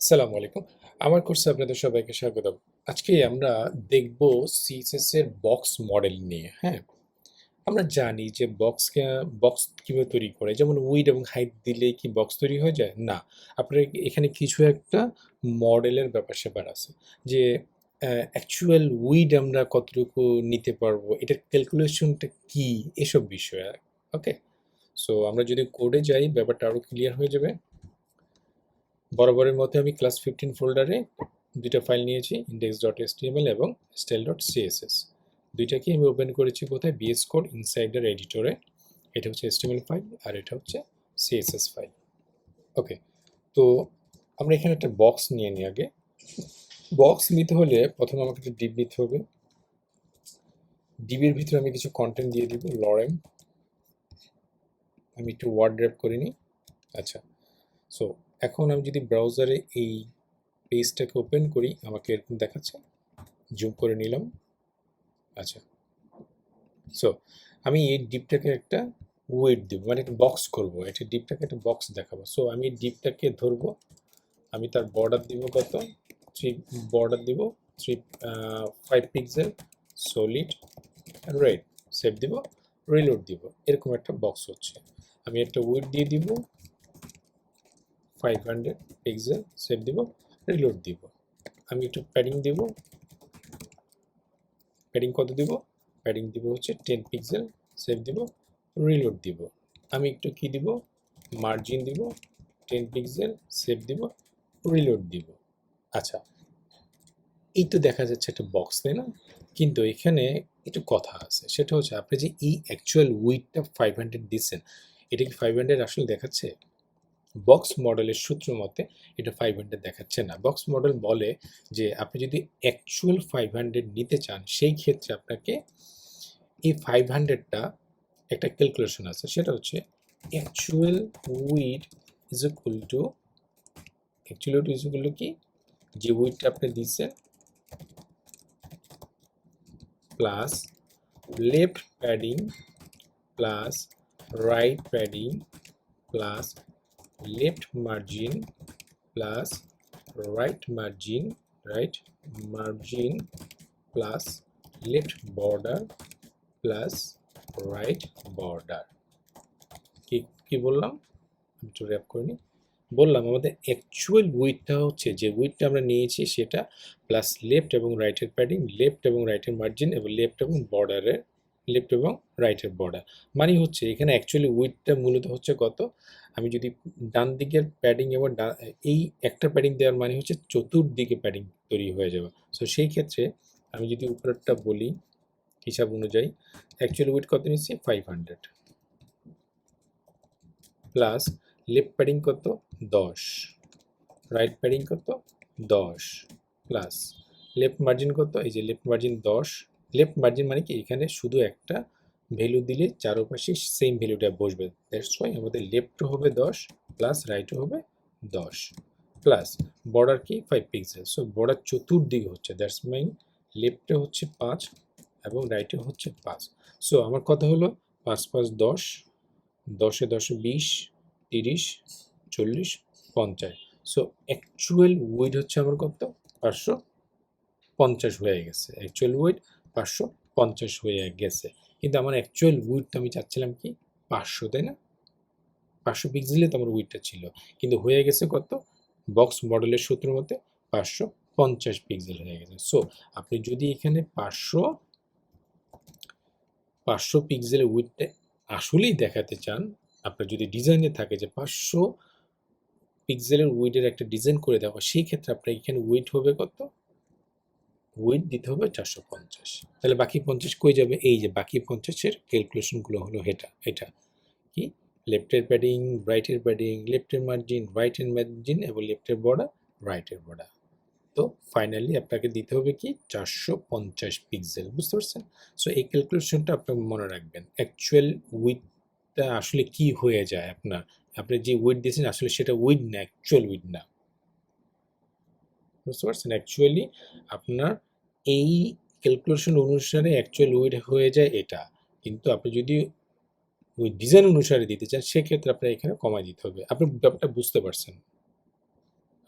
আসসালামু আলাইকুম। আমার কোর্সে আপনাদের সবাইকে স্বাগতম। আজকে আমরা দেখব সিএসএস এর বক্স মডেল নিয়ে, হ্যাঁ? আমরা জানি যে বক্স কিভাবে তৈরি করে। যেমন উইডথ এবং হাইট দিলেই কি বক্স তৈরি হয়ে যায়? না। আপনার এখানে কিছু একটা মডেলের ব্যাপার-স্যাপার আছে। যে অ্যাকচুয়াল উইডথ আমরা কতটুকু নিতে পারবো, এটার ক্যালকুলেশনটা কি? এসব বিষয়ে। ওকে? সো আমরা যদি কোডে যাই ব্যাপারটা আরো ক্লিয়ার হয়ে যাবে। বরাবরের মতো আমি ক্লাস 15 ফোল্ডারে দুইটা ফাইল নিয়েছি, index.html এবং style.css। দুইটাকে আমি ওপেন করেছি কোথায়? বিএস কোড ইনসাইডার এডিটরে। এটা হচ্ছে HTML ফাইল আর এটা হচ্ছে CSS ফাইল। ওকে, তো আমরা এখানে একটা বক্স নিয়ে নিই আগে। বক্স নিতে হলে প্রথমে আমাকে একটা ডিপ নিতে হবে। ডিবের ভিতরে আমি কিছু কন্টেন্ট দিয়ে দিব, লরেম। আমি একটু ওয়ার্ড র্যাপ করে নিই। আচ্ছা, সো এখন আমি যদি ব্রাউজারে এই পেজটাকে ওপেন করি, আমাকে এরকম দেখাচ্ছে। জুম করে নিলাম। আচ্ছা, সো আমি এই ডিপটাকে একটা ওয়েট দেবো, মানে একটা বক্স করবো, এটা ডিপটাকে একটা বক্স দেখাবো। সো আমি ডিপটাকে ধরবো, আমি তার বর্ডার দিব কত? 3 বর্ডার দিব 5 পিক্সেল সলিড রেড। সেভ দিব, রিলোড দিব, এরকম একটা বক্স হচ্ছে। আমি একটা ওয়েট দিয়ে দিব 500 পিক্সেল, সেভ দিব, রিলোড দিব। আমি একটু প্যাডিং দিব, প্যাডিং কত দিব? প্যাডিং দিব হচ্ছে 10 পিক্সেল, সেভ দিব, রিলোড দিব। আমি একটু কি দিব? মার্জিন দিব 10 পিক্সেল, সেভ দিব, রিলোড দিব। আচ্ছা, এই তো দেখা যাচ্ছে একটা বক্স, তাই না? কিন্তু এখানে একটু কথা আছে, সেটা হচ্ছে আপনি যে এই অ্যাকচুয়াল উইডথটা 500 দিচ্ছেন, এটা কি 500 আসলে দেখাচ্ছে? বক্স মডেলের সূত্র মতে এটা 500 দেখাচ্ছে না। বক্স মডেল বলে যে আপনি যদি অ্যাকচুয়াল 500 নিতে চান, সেই ক্ষেত্রে আপনাকে এই 500টা একটা ক্যালকুলেশন আছে, সেটা হচ্ছে actual weed is equal to, actual weed is equal to কি? যে উইডটা আপনি দিচ্ছেন plus left padding plus right padding plus left margin plus right margin plus left border plus right border. কি কি বললাম? আমি একটু র্যাপ করে নিই। বললাম আমাদের অ্যাকচুয়াল উইডথটা হচ্ছে, যে উইডথটা আমরা নিয়েছি সেটা, প্লাস লেফট এবং রাইটের প্যাডিং, লেফট এবং রাইটের মার্জিন এবং লেফট এবং রাইটের বর্ডার। মানে হচ্ছে এখানে অ্যাকচুয়ালি উইডথটা মূলত হচ্ছে কত? আমি যদি ডান দিকের প্যাডিং এবং এই একটা প্যাডিং দেওয়ার মানে হচ্ছে চতুর্দিকে প্যাডিং তৈরি হয়ে যাবে। সো সেই ক্ষেত্রে আমি যদি উপরেরটা বলি হিসাব অনুযায়ী, অ্যাকচুয়াল উইডথ কত নিচ্ছি? 500 প্লাস লেফট প্যাডিং কত? 10, রাইট প্যাডিং কত? 10 প্লাস লেফট মার্জিন কত? এই যে লেফট মার্জিন 10। লেফট মার্জিন মানে কি? এখানে শুধু একটা ভ্যালু দিলে চারপাশে সেম ভ্যালুটা বসবে। দ্যাটস ওয়াই আমাদের লেফটও হবে 10 প্লাস রাইটও হবে 10 প্লাস বর্ডার কি? 5 পিক্সেল। সো বর্ডার চতুর্দিকে হচ্ছে, দ্যাটস মাইন লেফটে হচ্ছে 5 এবং রাইটে হচ্ছে 5। সো আমার কথা হলো 5 5 10, 10 10 20, 30, 40, 50। সো অ্যাকচুয়াল উইড হচ্ছে আমার কত? 550 হয়ে গেছে। অ্যাকচুয়াল উইড 550 হয়ে গেছে। কিন্তু আমার অ্যাকচুয়াল উইডটা আমি চাচ্ছিলাম কি? 500, তাই না? 500 পিক্সেলে তো আমার উইডটা ছিল, কিন্তু হয়ে গেছে কত? বক্স মডেলের সূত্র মতে 550 পিক্সেল হয়ে গেছে। সো আপনি যদি এখানে 500 পিক্সেলের উইডটা আসলেই দেখাতে চান, আপনার যদি ডিজাইনে থাকে যে 500 পিক্সেলের উইডের একটা ডিজাইন করে দেওয়া, সেই ক্ষেত্রে আপনার এখানে উইড হবে কত? উইড দিতে হবে 450। তাহলে বাকি 50 কই যাবে? এই যে বাকি 50-এর ক্যালকুলেশনগুলো হলো এটা কি? লেফটের প্যাডিং, রাইটের প্যাডিং, লেফটের মার্জিন, রাইটের মার্জিন এবং লেফটের বর্ডার, রাইটের বর্ডার। তো ফাইনালি আপনাকে দিতে হবে কি? 450 পিক্সেল। বুঝতে পারছেন? সো এই ক্যালকুলেশনটা আপনি মনে রাখবেন। অ্যাকচুয়াল উইডটা আসলে কি হয়ে যায় আপনার, আপনি যে উইড দিয়েছেন আসলে সেটা উইড না, অ্যাকচুয়াল উইড না। বুঝতে পারছেন? অ্যাকচুয়ালি আপনার এই ক্যালকুলেশন অনুসারে অ্যাকচুয়াল উইড হয়ে যায় এটা। কিন্তু আপনি যদি ওই ডিজাইন অনুসারে দিতে চান, সেক্ষেত্রে আপনার এখানে কমায় দিতে হবে। আপনি ব্যাপারটা বুঝতে পারছেন?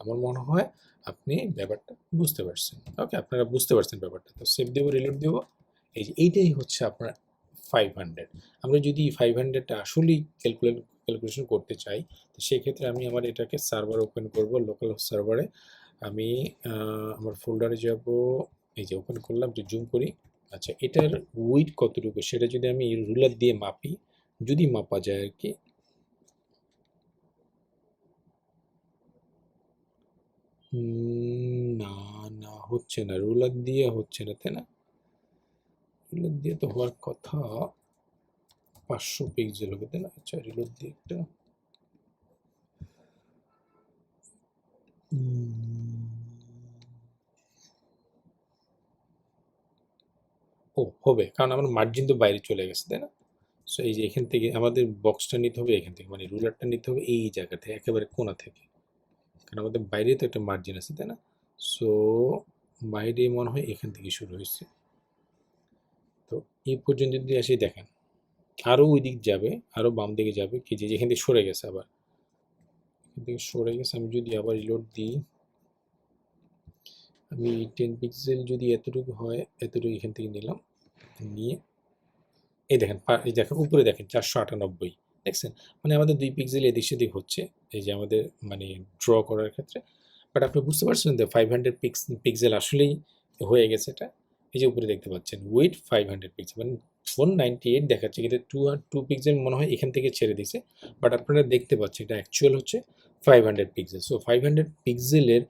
আমার মনে হয় আপনি ব্যাপারটা বুঝতে পারছেন। ওকে, আপনারা বুঝতে পারছেন ব্যাপারটা। তো সেভ দেবো, রিলোড দেবো। এই যে এইটাই হচ্ছে আপনার 500। আমরা যদি 500টা আসলেই ক্যালকুলেশন করতে চাই, তো সেক্ষেত্রে আমি আমার এটাকে সার্ভার ওপেন করব, লোকাল সার্ভারে। আমি আমার ফোল্ডারে যাব, এই যে ওপেন করলাম, যে জুম করি। আচ্ছা, এটার উইডথ কতটুকু সেটা যদি আমি রুলার দিয়ে মাপি, যদি মাপা যায় আর কি। না, না হচ্ছে না, রুলার দিয়ে হচ্ছে না, তাই না? রুলার দিয়ে তো হওয়ার কথা 500 পিক্সেল হবে, তাই না? আচ্ছা, রিলোড দিয়ে একটা ও হবে, কারণ আমার মার্জিন তো বাইরে চলে গেছে, তাই না? সো এই যে এখান থেকে আমাদের বক্সটা নিতে হবে, এখান থেকে মানে রুলারটা নিতে হবে এই জায়গা থেকে, একেবারে কোণা থেকে, কারণ আমাদের বাইরে তো একটা মার্জিন আছে, তাই না? সো বাইরে মনে হয় এখান থেকে শুরু হয়েছে। তো এই পর্যন্ত যদি আসি, দেখেন আরও ওই দিক যাবে, আরও বাম দিকে যাবে, কি যে যেখান থেকে সরে গেছে, আবার এখান থেকে সরে গেছে। আমি যদি আবার রিলোড দিই, আমি 10 পিক্সেল যদি এতটুকু হয়, এতটুকু এখান থেকে নিলাম, নিয়ে এই দেখেন, এই দেখেন উপরে দেখেন 498 দেখছেন, মানে আমাদের 2 পিক্সেল এদিক সেদিক হচ্ছে, এই যে আমাদের মানে ড্র করার ক্ষেত্রে। বাট আপনি বুঝতে পারছেন যে 500 পিক্সেল আসলেই হয়ে গেছে এটা। এই যে উপরে দেখতে পাচ্ছেন উইথ 500 পিক্সেল, মানে 498 দেখাচ্ছে, কিন্তু 2 পিক্সেল মনে হয় এখান থেকে ছেড়ে দিছে। বাট আপনারা দেখতে পাচ্ছেন এটা অ্যাকচুয়াল হচ্ছে 500 পিক্সেল। সো 500 পিক্সেলের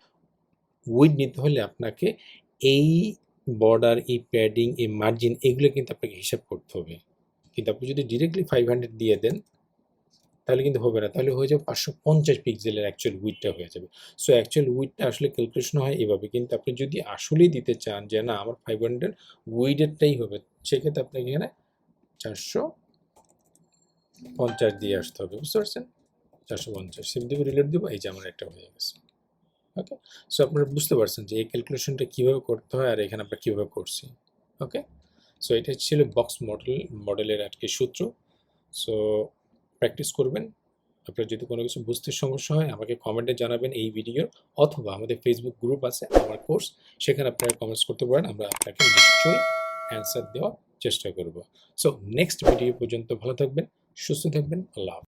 উইথ নিতে হলে আপনাকে এই বর্ডার, এই প্যাডিং, এই মার্জিন, এগুলো কিন্তু আপনাকে হিসাব করতে হবে। কিন্তু আপনি যদি ডিরেক্টলি 500 দিয়ে দেন, তাহলে কিন্তু হবে না, তাহলে হয়ে যাবে 550 পিক্সেলের অ্যাকচুয়াল উইডথটা হয়ে যাবে। সো অ্যাকচুয়াল উইডথটা আসলে ক্যালকুলেশন হয় এভাবে, কিন্তু আপনি যদি আসলেই দিতে চান যে না আমার 500 উইডথটাই হবে, সেক্ষেত্রে আপনাকে এখানে 450 দিয়ে আসতে হবে, বুঝতে পারছেন? 450 সেভ দেবো, রিলোড দেবো, এই যে আমার একটা হয়ে গেছে। ওকে, সো আপনারা বুঝতে পারছেন যে এই ক্যালকুলেশনটা কীভাবে করতে হয় আর এখানে আমরা কীভাবে করছি। ওকে, সো এটা ছিল বক্স মডেলের আজকে সূত্র। সো প্র্যাকটিস করবেন। আপনার যদি কোনো কিছু বুঝতে সমস্যা হয় আমাকে কমেন্টে জানাবেন এই ভিডিওর, অথবা আমাদের ফেসবুক গ্রুপ আছে আমার কোর্স, সেখানে আপনারা কমেন্টস করতে পারেন, আমরা আপনাকে নিশ্চয়ই অ্যান্সার দেওয়ার চেষ্টা করব। সো নেক্সট ভিডিও পর্যন্ত ভালো থাকবেন, সুস্থ থাকবেন, আল্লাহ হাফেজ।